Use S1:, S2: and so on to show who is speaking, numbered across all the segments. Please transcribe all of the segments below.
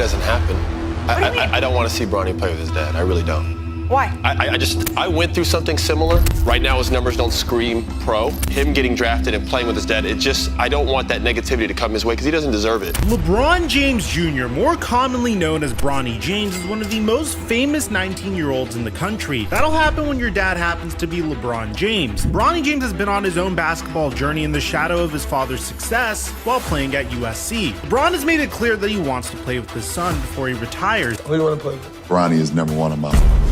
S1: doesn't happen. I don't want to see Bronny play with his dad. I really don't.
S2: Why?
S1: I went through something similar. Right now, his numbers don't scream pro. Him getting drafted and playing with his dad, I don't want that negativity to come his way because he doesn't deserve it.
S3: LeBron James Jr., more commonly known as Bronny James, is one of the most famous 19-year-olds in the country. That'll happen when your dad happens to be LeBron James. Bronny James has been on his own basketball journey in the shadow of his father's success while playing at USC. LeBron has made it clear that he wants to play with his son before he retires.
S4: Who do you want to play with?
S5: Bronny is number one on my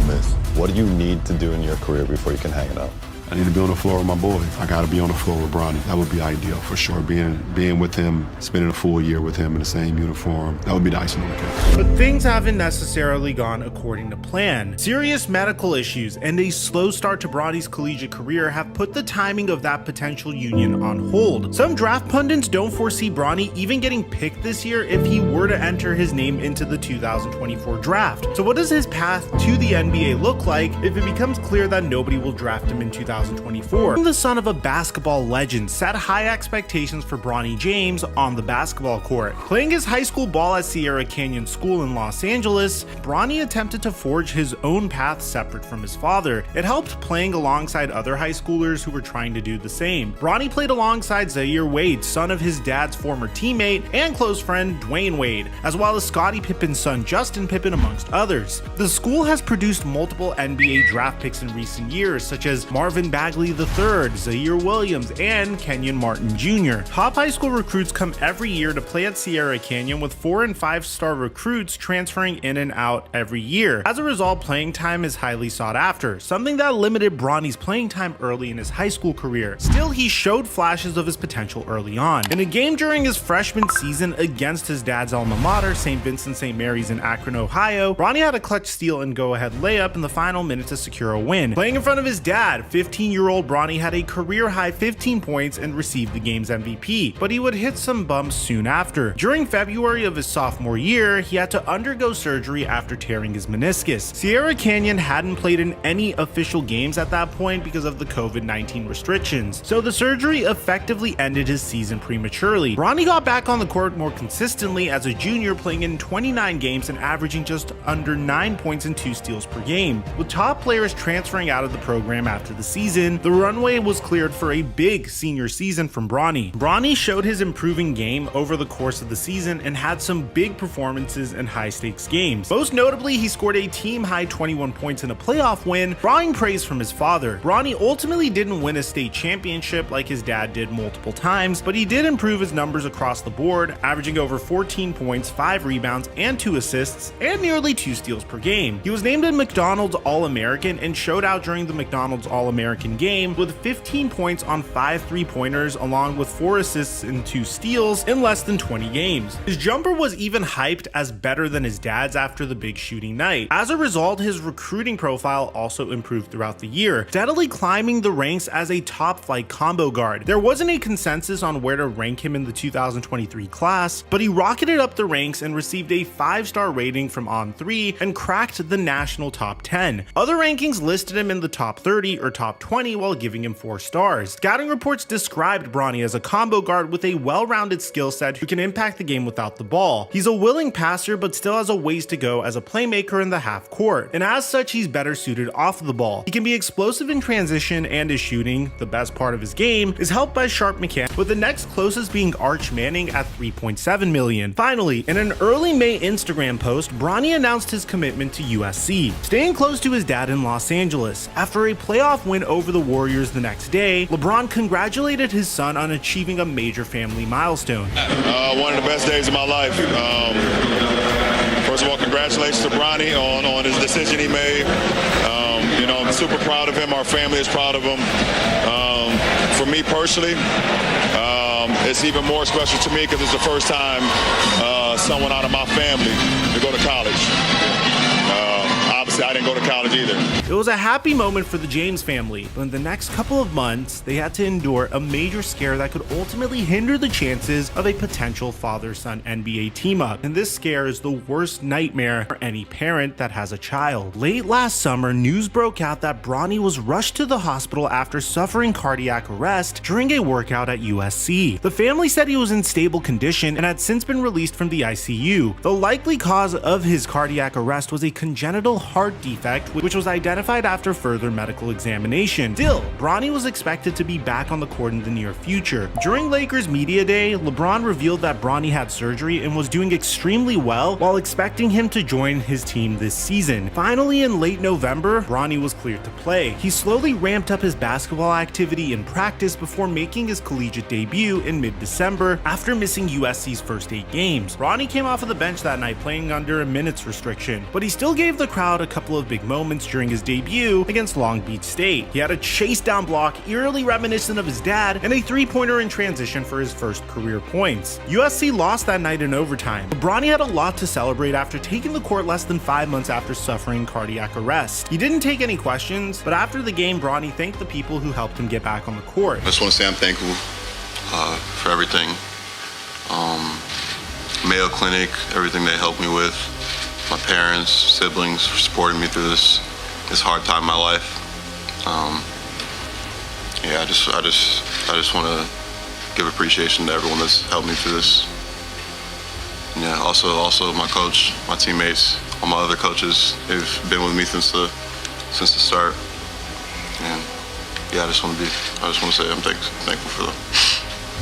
S5: list.
S6: What do you need to do in your career before you can hang it up?
S7: I need to be on the floor with my boy. I got to be on the floor with Bronny. That would be ideal for sure. Being with him, spending a full year with him in the same uniform, that would be the icing on the cake.
S3: But things haven't necessarily gone according to plan. Serious medical issues and a slow start to Bronny's collegiate career have put the timing of that potential union on hold. Some draft pundits don't foresee Bronny even getting picked this year if he were to enter his name into the 2024 draft. So what does his path to the NBA look like if it becomes clear that nobody will draft him in 2024? The son of a basketball legend set high expectations for Bronny James on the basketball court. Playing his high school ball at Sierra Canyon School in Los Angeles, Bronny attempted to forge his own path separate from his father. It helped playing alongside other high schoolers who were trying to do the same. Bronny played alongside Zaire Wade, son of his dad's former teammate and close friend Dwayne Wade, as well as Scottie Pippen's son Justin Pippen, amongst others. The school has produced multiple NBA draft picks in recent years, such as Marvin Bagley III, Zaire Williams, and Kenyon Martin Jr. Top high school recruits come every year to play at Sierra Canyon, with 4- and 5-star recruits transferring in and out every year. As a result, playing time is highly sought after, something that limited Bronny's playing time early in his high school career. Still, he showed flashes of his potential early on. In a game during his freshman season against his dad's alma mater, St. Vincent St. Mary's in Akron, Ohio, Bronny had a clutch steal and go-ahead layup in the final minute to secure a win. Playing in front of his dad, 15-year-old Bronny had a career-high 15 points and received the game's MVP, but he would hit some bumps soon after. During February of his sophomore year, he had to undergo surgery after tearing his meniscus. Sierra Canyon hadn't played in any official games at that point because of the COVID-19 restrictions, so the surgery effectively ended his season prematurely. Bronny got back on the court more consistently as a junior, playing in 29 games and averaging just under 9 points and 2 steals per game. With top players transferring out of the program after the season, the runway was cleared for a big senior season from Bronny. Bronny showed his improving game over the course of the season and had some big performances in high-stakes games. Most notably, he scored a team-high 21 points in a playoff win, drawing praise from his father. Bronny ultimately didn't win a state championship like his dad did multiple times, but he did improve his numbers across the board, averaging over 14 points, 5 rebounds, and 2 assists, and nearly 2 steals per game. He was named a McDonald's All-American and showed out during the McDonald's All-American game with 15 points on 5 3-pointers, along with 4 assists and 2 steals in less than 20 games. His jumper was even hyped as better than his dad's after the big shooting night. As a result, his recruiting profile also improved throughout the year, steadily climbing the ranks as a top-flight combo guard. There wasn't a consensus on where to rank him in the 2023 class, but he rocketed up the ranks and received a 5-star rating from On3 and cracked the national top 10. Other rankings listed him in the top 30 or top 20 while giving him 4 stars. Scouting reports described Bronny as a combo guard with a well-rounded skill set who can impact the game without the ball. He's a willing passer but still has a ways to go as a playmaker in the half court, and as such he's better suited off the ball. He can be explosive in transition, and his shooting, the best part of his game, is helped by sharp mechanics, with the next closest being Arch Manning at 3.7 million. Finally, in an early May Instagram post, Bronny announced his commitment to USC, staying close to his dad in Los Angeles. After a playoff win over the Warriors the next day, LeBron congratulated his son on achieving a major family milestone.
S8: One of the best days of my life. First of all, congratulations to Bronny on his decision he made. I'm super proud of him. Our family is proud of him. For me personally, it's even more special to me because it's the first time someone out of my family to go to college. Obviously, I didn't go to college either.
S3: It was a happy moment for the James family, but in the next couple of months, they had to endure a major scare that could ultimately hinder the chances of a potential father-son NBA team-up. And this scare is the worst nightmare for any parent that has a child. Late last summer, news broke out that Bronny was rushed to the hospital after suffering cardiac arrest during a workout at USC. The family said he was in stable condition and had since been released from the ICU. The likely cause of his cardiac arrest was a congenital heart defect, which was identified after further medical examination. Still, Bronny was expected to be back on the court in the near future. During Lakers Media Day, LeBron revealed that Bronny had surgery and was doing extremely well, while expecting him to join his team this season. Finally, in late November, Bronny was cleared to play. He slowly ramped up his basketball activity in practice before making his collegiate debut in mid-December after missing USC's first 8 games. Bronny came off of the bench that night playing under a minutes restriction, but he still gave the crowd a couple of big moments during his debut against Long Beach State. He had a chase down block eerily reminiscent of his dad and a three-pointer in transition for his first career points. USC lost that night in overtime, but Bronny had a lot to celebrate after taking the court less than 5 months after suffering cardiac arrest. He didn't take any questions, but after the game, Bronny thanked the people who helped him get back on the court.
S2: I just want to say I'm thankful for everything. Mayo Clinic, everything they helped me with, my parents, siblings for supporting me through this hard time in my life. I just want to give appreciation to everyone that's helped me through this. And yeah, also my coach, my teammates, all my other coaches, they've been with me since the start. And yeah, I just want to say I'm thankful for them.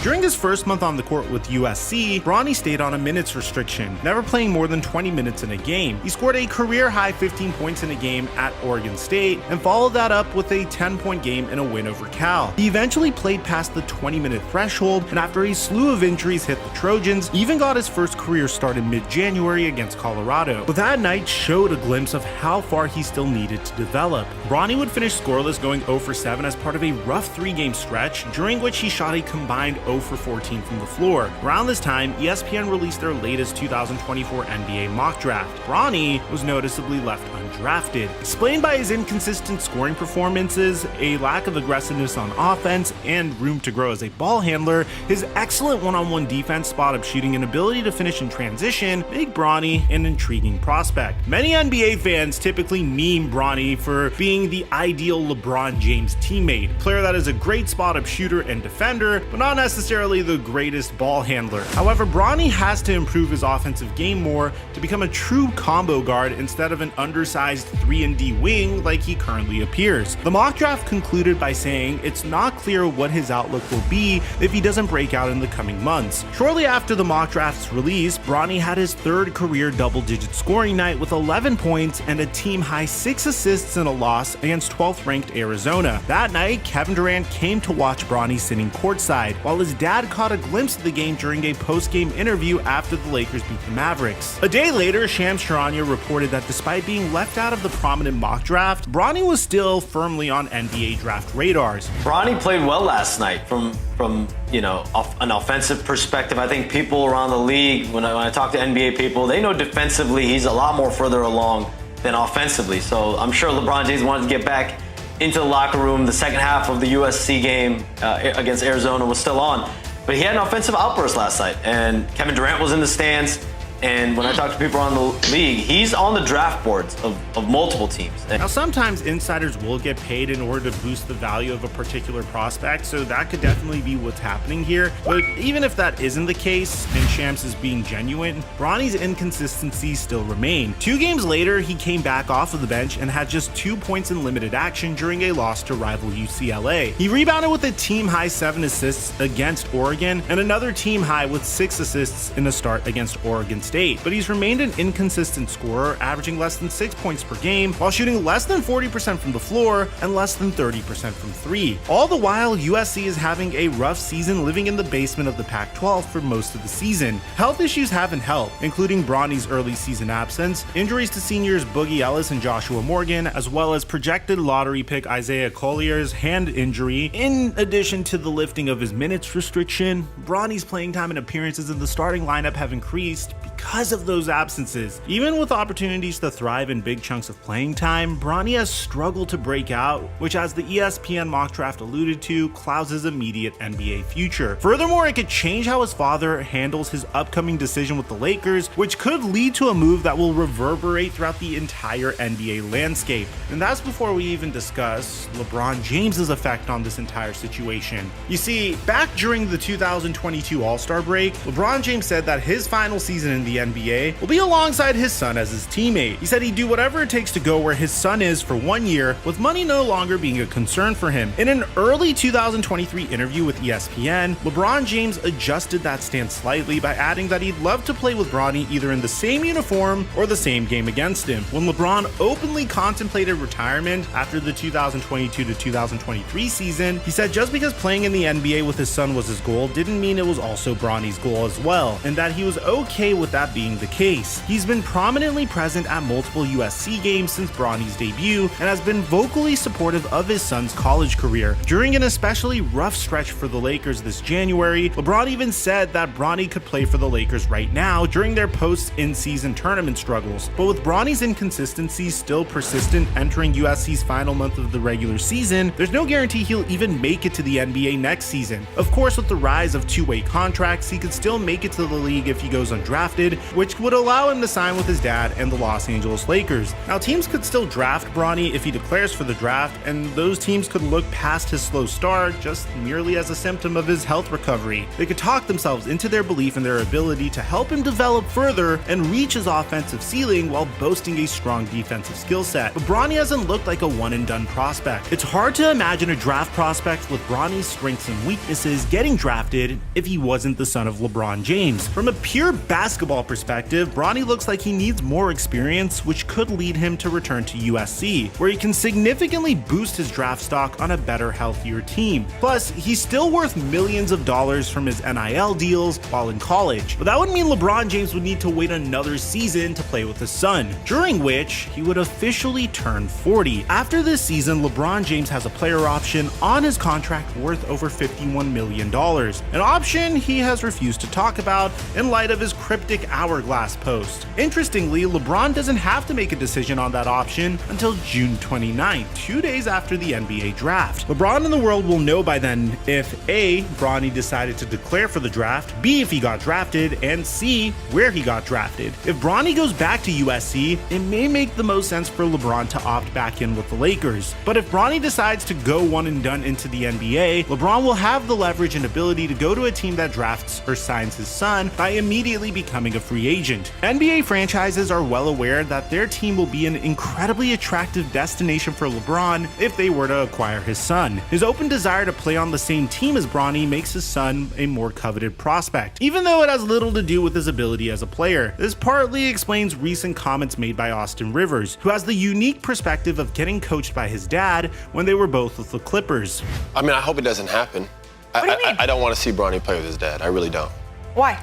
S3: During his first month on the court with USC, Bronny stayed on a minutes restriction, never playing more than 20 minutes in a game. He scored a career-high 15 points in a game at Oregon State and followed that up with a 10-point game in a win over Cal. He eventually played past the 20-minute threshold, and after a slew of injuries hit the Trojans, even got his first career start in mid-January against Colorado. But that night showed a glimpse of how far he still needed to develop. Bronny would finish scoreless, going 0 for 7 as part of a rough 3-game stretch, during which he shot a combined 0 for 14 from the floor. Around this time, ESPN released their latest 2024 NBA mock draft. Bronny was noticeably left undrafted. Explained by his inconsistent scoring performances, a lack of aggressiveness on offense, and room to grow as a ball handler, his excellent one-on-one defense, spot-up shooting, and ability to finish in transition make Bronny an intriguing prospect. Many NBA fans typically meme Bronny for being the ideal LeBron James teammate, a player that is a great spot-up shooter and defender, but not necessarily the greatest ball handler. However, Bronny has to improve his offensive game more to become a true combo guard instead of an undersized 3-and-D wing like he currently appears. The mock draft concluded by saying it's not clear what his outlook will be if he doesn't break out in the coming months. Shortly after the mock draft's release, Bronny had his third career double-digit scoring night with 11 points and a team-high 6 assists in a loss against 12th-ranked Arizona. That night, Kevin Durant came to watch Bronny sitting courtside, while his dad caught a glimpse of the game during a post-game interview after the Lakers beat the Mavericks. A day later, Shams Charania reported that despite being left out of the prominent mock draft, Bronny was still firmly on NBA draft radars.
S4: Bronny played well last night from an offensive perspective. I think people around the league, when I talk to NBA people, they know defensively he's a lot more further along than offensively. So I'm sure LeBron James wanted to get back into the locker room. The second half of the USC game against Arizona was still on. But he had an offensive outburst last night, and Kevin Durant was in the stands. And when I talk to people around the league, he's on the draft boards of multiple teams.
S3: Now, sometimes insiders will get paid in order to boost the value of a particular prospect, so that could definitely be what's happening here. But even if that isn't the case, and Shams is being genuine, Bronny's inconsistencies still remain. 2 games later, he came back off of the bench and had just 2 points in limited action during a loss to rival UCLA. He rebounded with a team-high 7 assists against Oregon, and another team-high with 6 assists in a start against Oregon State, but he's remained an inconsistent scorer, averaging less than 6 points per game while shooting less than 40% from the floor and less than 30% from 3. All the while, USC is having a rough season, living in the basement of the Pac-12 for most of the season. Health issues haven't helped, including Bronny's early season absence, injuries to seniors Boogie Ellis and Joshua Morgan, as well as projected lottery pick Isaiah Collier's hand injury. In addition to the lifting of his minutes restriction, Bronny's playing time and appearances in the starting lineup have increased because of those absences. Even with opportunities to thrive in big chunks of playing time, Bronny has struggled to break out, which, as the ESPN mock draft alluded to, clouds his immediate NBA future. Furthermore, it could change how his father handles his upcoming decision with the Lakers, which could lead to a move that will reverberate throughout the entire NBA landscape. And that's before we even discuss LeBron James's effect on this entire situation. You see, back during the 2022 All-Star break, LeBron James said that his final season in the NBA will be alongside his son as his teammate. He said he'd do whatever it takes to go where his son is for 1 year, with money no longer being a concern for him. In an early 2023 interview with ESPN, LeBron James adjusted that stance slightly by adding that he'd love to play with Bronny either in the same uniform or the same game against him. When LeBron openly contemplated retirement after the 2022 to 2023 season, he said just because playing in the NBA with his son was his goal didn't mean it was also Bronny's goal as well, and that he was okay with that being the case. He's been prominently present at multiple USC games since Bronny's debut and has been vocally supportive of his son's college career. During an especially rough stretch for the Lakers this January, LeBron even said that Bronny could play for the Lakers right now during their post-in-season tournament struggles. But with Bronny's inconsistencies still persistent entering USC's final month of the regular season, there's no guarantee he'll even make it to the NBA next season. Of course, with the rise of two-way contracts, he could still make it to the league if he goes undrafted, which would allow him to sign with his dad and the Los Angeles Lakers. Now, teams could still draft Bronny if he declares for the draft, and those teams could look past his slow start just merely as a symptom of his health recovery. They could talk themselves into their belief in their ability to help him develop further and reach his offensive ceiling while boasting a strong defensive skill set. But Bronny hasn't looked like a one-and-done prospect. It's hard to imagine a draft prospect with Bronny's strengths and weaknesses getting drafted if he wasn't the son of LeBron James. From a pure basketball perspective, Bronny looks like he needs more experience, which could lead him to return to USC, where he can significantly boost his draft stock on a better, healthier team. Plus, he's still worth millions of dollars from his NIL deals while in college. But that would mean LeBron James would need to wait another season to play with his son, during which he would officially turn 40. After this season, LeBron James has a player option on his contract worth over $51 million, an option he has refused to talk about in light of his cryptic hourglass post. Interestingly, LeBron doesn't have to make a decision on that option until June 29th, 2 days after the NBA draft. LeBron and the world will know by then if A, Bronny decided to declare for the draft, B, if he got drafted, and C, where he got drafted. If Bronny goes back to USC, it may make the most sense for LeBron to opt back in with the Lakers. But if Bronny decides to go one and done into the NBA, LeBron will have the leverage and ability to go to a team that drafts or signs his son by immediately becoming a free agent. NBA franchises are well aware that their team will be an incredibly attractive destination for LeBron if they were to acquire his son. His open desire to play on the same team as Bronny makes his son a more coveted prospect, even though it has little to do with his ability as a player. This partly explains recent comments made by Austin Rivers, who has the unique perspective of getting coached by his dad when they were both with the Clippers.
S1: I mean, I hope it doesn't happen.
S9: What do you mean?
S1: I don't want to see Bronny play with his dad. I really don't.
S9: Why?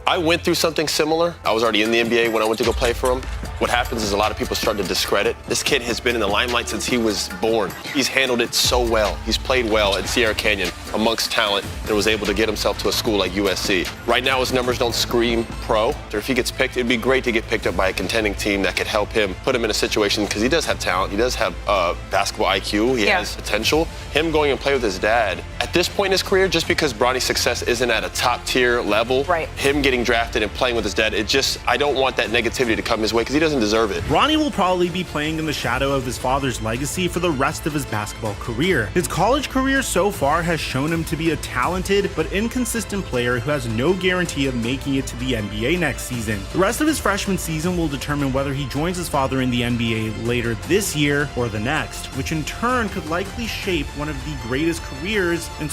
S1: I went through something similar. I was already in the NBA when I went to go play for him. What happens is a lot of people start to discredit. This kid has been in the limelight since he was born. He's handled it so well. He's played well at Sierra Canyon amongst talent and was able to get himself to a school like USC. Right now, his numbers don't scream pro. Or if he gets picked, it'd be great to get picked up by a contending team that could help him, put him in a situation, because he does have talent. He does have basketball IQ. He has potential. Him going and play with his dad, at this point in his career, just because Bronny's success isn't at a top tier level, him getting drafted and playing with his dad, I don't want that negativity to come his way because he doesn't deserve it.
S3: Bronny will probably be playing in the shadow of his father's legacy for the rest of his basketball career. His college career so far has shown him to be a talented but inconsistent player who has no guarantee of making it to the NBA next season. The rest of his freshman season will determine whether he joins his father in the NBA later this year or the next, which in turn could likely shape one of the greatest careers